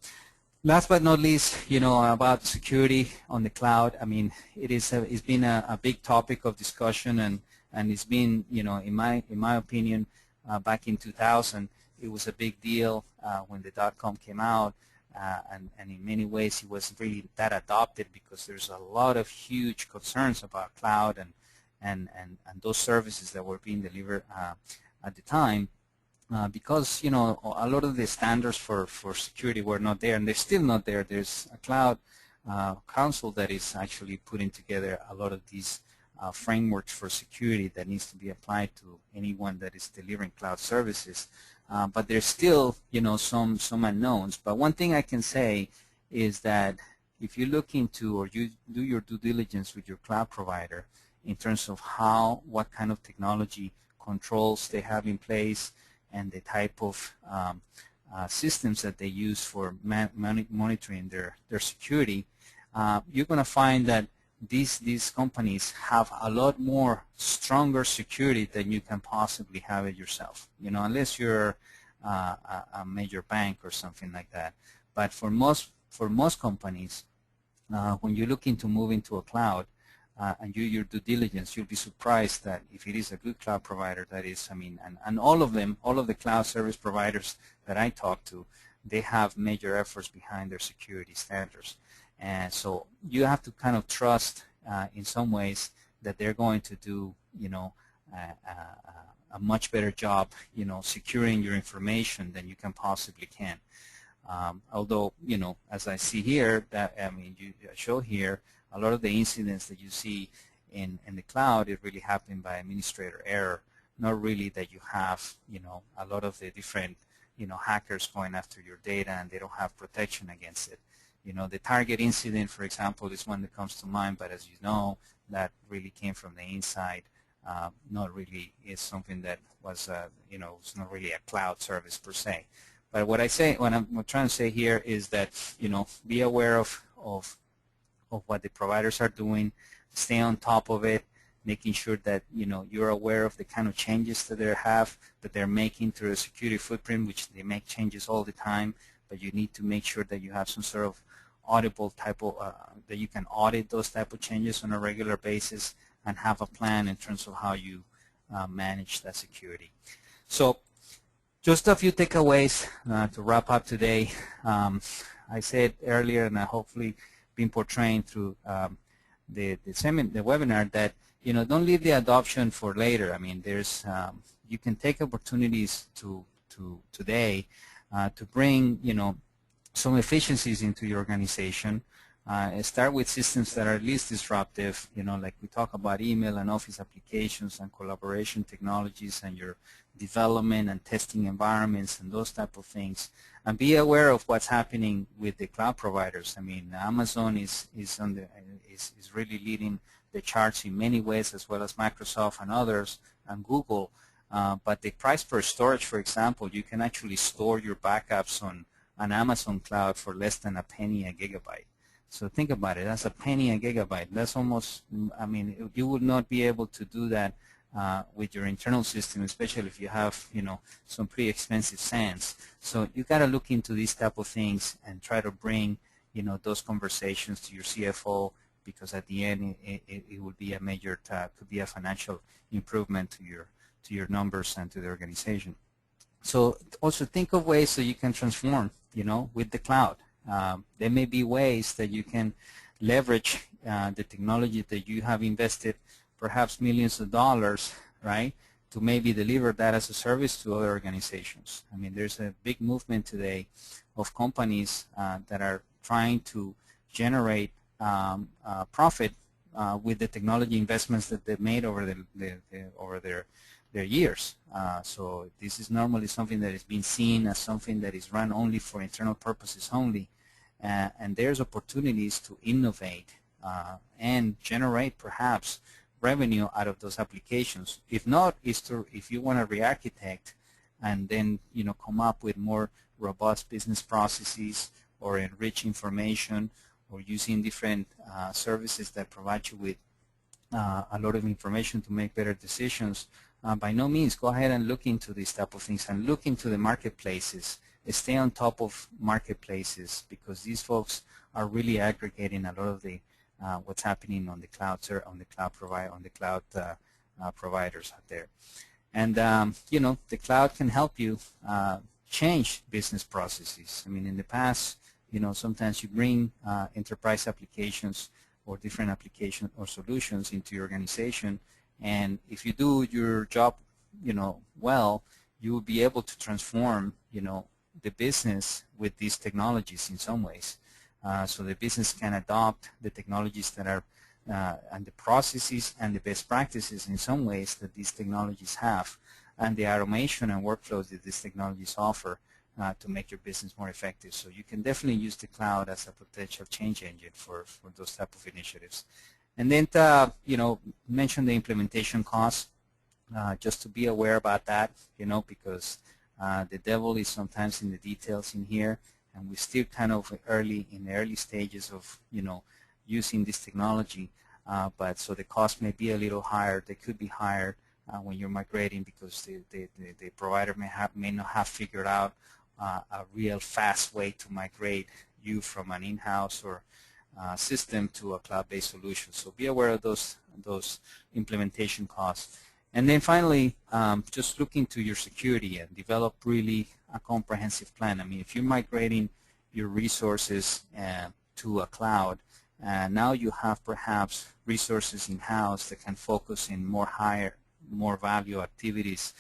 last but not least, about security on the cloud. I mean, it's been a big topic of discussion, and it's been, in my opinion, back in 2000, it was a big deal when the .com came out. and in many ways it wasn't really that adopted because there's a lot of huge concerns about cloud and those services that were being delivered at the time. Because a lot of the standards for security were not there, and they're still not there. There's a cloud council that is actually putting together a lot of these frameworks for security that needs to be applied to anyone that is delivering cloud services. But there's still some unknowns. But one thing I can say is that if you look into or you do your due diligence with your cloud provider in terms of what kind of technology controls they have in place, and the type of systems that they use for monitoring their security, you're going to find that these companies have a lot more stronger security than you can possibly have it yourself. Unless you're a major bank or something like that. But for most companies, when you look into moving to a cloud, and do your due diligence, you'll be surprised that if it is a good cloud provider, that is, and all of them, all of the cloud service providers that I talk to, they have major efforts behind their security standards. And so you have to kind of trust in some ways that they're going to do, a much better job, securing your information than you can possibly can. Although, as I see here, you show here, a lot of the incidents that you see in the cloud, it really happened by administrator error, not really that you have, a lot of the different, hackers going after your data and they don't have protection against it. The Target incident, for example, is one that comes to mind, but as you know, that really came from the inside. Not really is something that was, it's not really a cloud service per se. But what I'm trying to say here is that, be aware of what the providers are doing, stay on top of it, making sure that you're aware of the kind of changes that they're making to the security footprint, which they make changes all the time. But you need to make sure that you have some sort of auditable type of that you can audit those type of changes on a regular basis and have a plan in terms of how you manage that security. So, just a few takeaways to wrap up today. I said earlier, and I hopefully been portraying through the webinar, that don't leave the adoption for later. There's you can take opportunities to today to bring some efficiencies into your organization. Start with systems that are least disruptive, like we talk about email and office applications and collaboration technologies and your development and testing environments and those type of things. And be aware of what's happening with the cloud providers. Amazon is really leading the charts in many ways, as well as Microsoft and others, and Google. But the price per storage, for example, you can actually store your backups on an Amazon cloud for less than a penny a gigabyte. So think about it. That's a penny a gigabyte. That's almost, you would not be able to do that with your internal system, especially if you have, some pretty expensive SANs. So you got to look into these type of things and try to bring, those conversations to your CFO, because at the end it would be a major, could be a financial improvement to your numbers and to the organization. So also think of ways that you can transform, with the cloud. There may be ways that you can leverage the technology that you have invested perhaps millions of dollars, right, to maybe deliver that as a service to other organizations. There's a big movement today of companies that are trying to generate profit with the technology investments that they've made over their years. So this is normally something that is being seen as something that is run only for internal purposes only. And there's opportunities to innovate and generate perhaps revenue out of those applications. If not, if you want to re-architect and then come up with more robust business processes or enrich information or using different services that provide you with a lot of information to make better decisions, by no means go ahead and look into these type of things and look into the marketplaces. Stay on top of marketplaces, because these folks are really aggregating a lot of the what's happening on the cloud, providers out there. And the cloud can help you change business processes. In the past, sometimes you bring enterprise applications or different applications or solutions into your organization, and if you do your job, well, you will be able to transform, the business with these technologies in some ways. So the business can adopt the technologies that are and the processes and the best practices in some ways that these technologies have, and the automation and workflows that these technologies offer to make your business more effective. So you can definitely use the cloud as a potential change engine for those type of initiatives. And then, mention the implementation costs, just to be aware about that, because the devil is sometimes in the details in here, and we're still kind of in the early stages of, using this technology. But so the cost may be a little higher. They could be higher when you're migrating, because the provider may not have figured out a real fast way to migrate you from an in-house or system to a cloud-based solution. So be aware of those implementation costs. And then finally, just look into your security and develop really a comprehensive plan. I mean, if you're migrating your resources to a cloud, now you have perhaps resources in-house that can focus in more value activities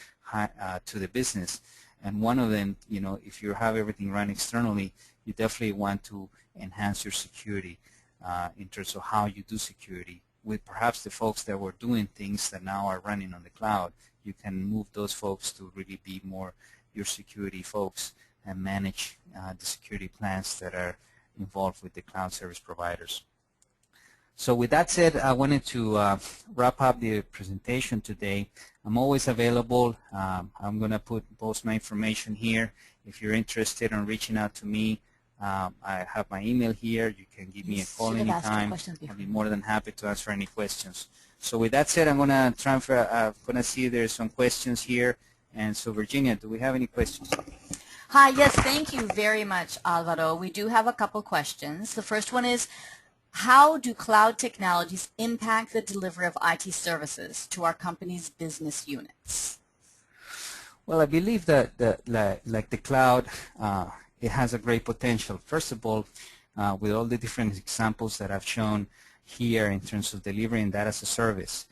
to the business. And one of them, if you have everything run externally, you definitely want to enhance your security in terms of how you do security. With perhaps the folks that were doing things that now are running on the cloud, you can move those folks to really be more your security folks and manage the security plans that are involved with the cloud service providers. So with that said, I wanted to wrap up the presentation today. I'm always available. I'm going to post my information here. If you're interested in reaching out to me, I have my email here. You can give me a call anytime. I'll be more than happy to answer any questions. So with that said, I'm going to transfer. I'm going to see there's some questions here. And so, Virginia, do we have any questions? Hi, yes, thank you very much, Alvaro. We do have a couple questions. The first one is, how do cloud technologies impact the delivery of IT services to our company's business units? Well, I believe that like the cloud, it has a great potential. First of all, with all the different examples that I've shown here in terms of delivering that as a service.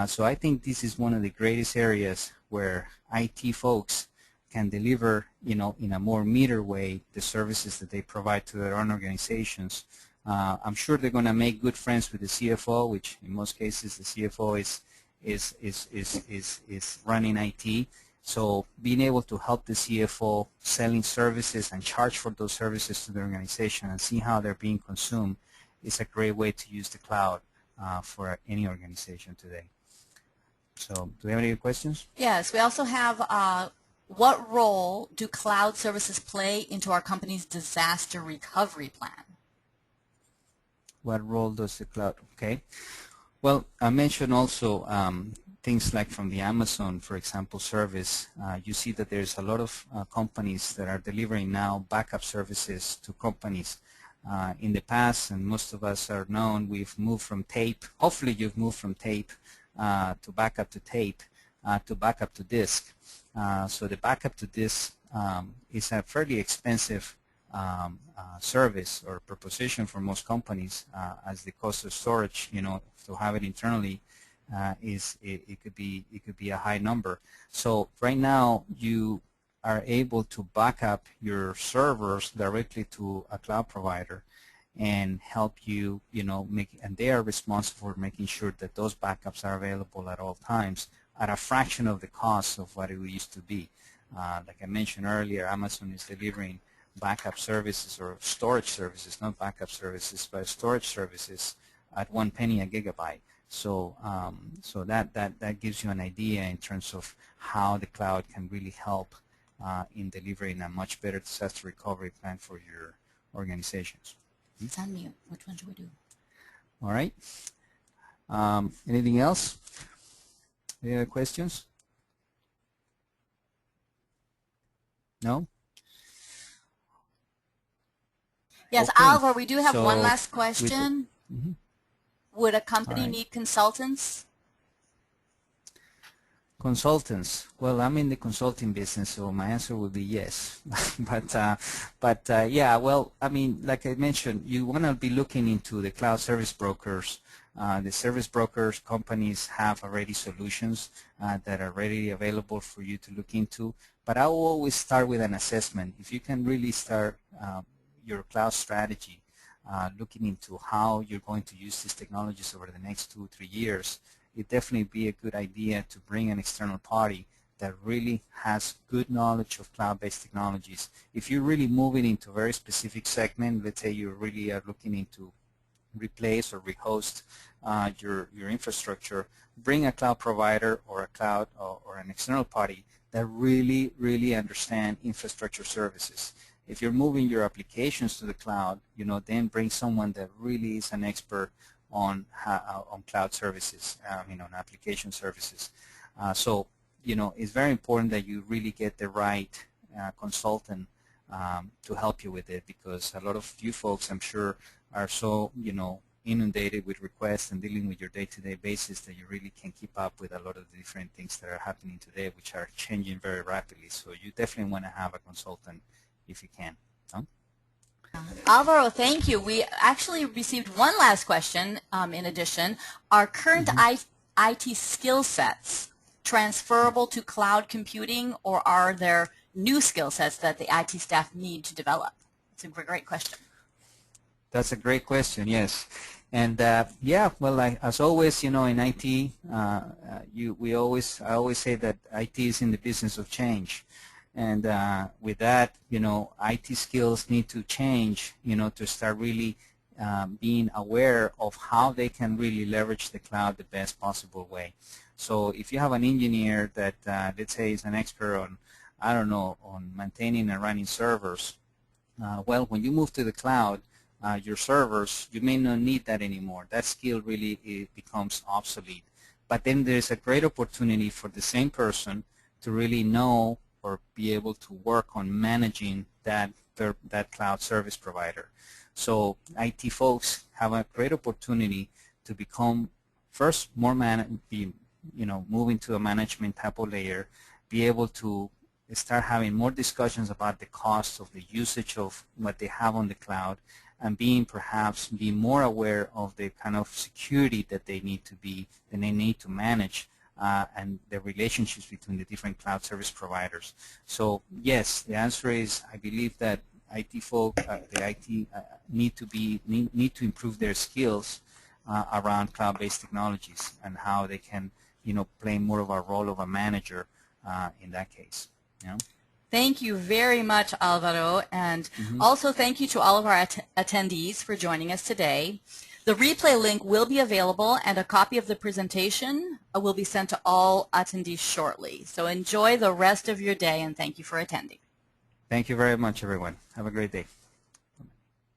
So I think this is one of the greatest areas where IT folks can deliver, in a more metered way, the services that they provide to their own organizations. I'm sure they're going to make good friends with the CFO, which in most cases the CFO is running IT. So being able to help the CFO selling services and charge for those services to the organization and see how they're being consumed is a great way to use the cloud for any organization today. So do we have any questions? Yes, we also have what role do cloud services play into our company's disaster recovery plan? What role does the cloud? Okay. Well, I mentioned also things like from the Amazon, for example, service. You see that there's a lot of companies that are delivering now backup services to companies. In the past, and most of us are known, we've moved from tape. Hopefully you've moved from tape to backup to tape to backup to disk. So the backup to disk is a fairly expensive service or proposition for most companies, as the cost of storage, to have it internally, it could be a high number. So right now you are able to back up your servers directly to a cloud provider and help you, and they are responsible for making sure that those backups are available at all times at a fraction of the cost of what it used to be. Like I mentioned earlier, Amazon is delivering backup services or storage services, not backup services, but storage services at 1 penny a gigabyte. So, so that gives you an idea in terms of how the cloud can really help in delivering a much better disaster recovery plan for your organizations. It's on mute. Which one should we do? All right. Anything else? Any other questions? No? Yes, Okay. Alvaro, we do have So one last question. Would a company All right. need consultants? Consultants. Well, I'm in the consulting business, so my answer would be yes. but yeah, well, I mean, like I mentioned, you want to be looking into the cloud service brokers. The service brokers companies have already solutions that are readily available for you to look into. But I will always start with an assessment. If you can really start your cloud strategy, looking into how you're going to use these technologies over the next 2 or 3 years, it'd definitely be a good idea to bring an external party that really has good knowledge of cloud-based technologies. If you're really moving into a very specific segment, let's say you really are looking into replace or rehost your infrastructure, bring a cloud provider or a cloud or an external party that really understand infrastructure services. If you're moving your applications to the cloud, then bring someone that really is an expert on cloud services, on application services. So, it's very important that you really get the right consultant to help you with it, because a lot of you folks, I'm sure, are so, inundated with requests and dealing with your day-to-day basis that you really can keep up with a lot of the different things that are happening today, which are changing very rapidly. So you definitely want to have a consultant if you can. Huh? Alvaro, thank you. We actually received one last question in addition. Are current IT skill sets transferable to cloud computing, or are there new skill sets that the IT staff need to develop? It's a great question. That's a great question, yes. And yeah, well, as always, in IT, I always say that IT is in the business of change. And with that, IT skills need to change, to start really being aware of how they can really leverage the cloud the best possible way. So if you have an engineer that, let's say, is an expert on, I don't know, on maintaining and running servers, well, when you move to the cloud, your servers, you may not need that anymore. That skill really becomes obsolete. But then there's a great opportunity for the same person to really know or be able to work on managing that cloud service provider. So IT folks have a great opportunity to become first moving to a management type of layer, be able to start having more discussions about the cost of the usage of what they have on the cloud, and perhaps be more aware of the kind of security that they need to manage, and the relationships between the different cloud service providers. So yes, the answer is I believe that IT folk, need to improve their skills around cloud-based technologies and how they can, play more of a role of a manager in that case. Thank you very much, Alvaro, and also thank you to all of our attendees for joining us today. The replay link will be available, and a copy of the presentation will be sent to all attendees shortly. So enjoy the rest of your day, and thank you for attending. Thank you very much, everyone. Have a great day.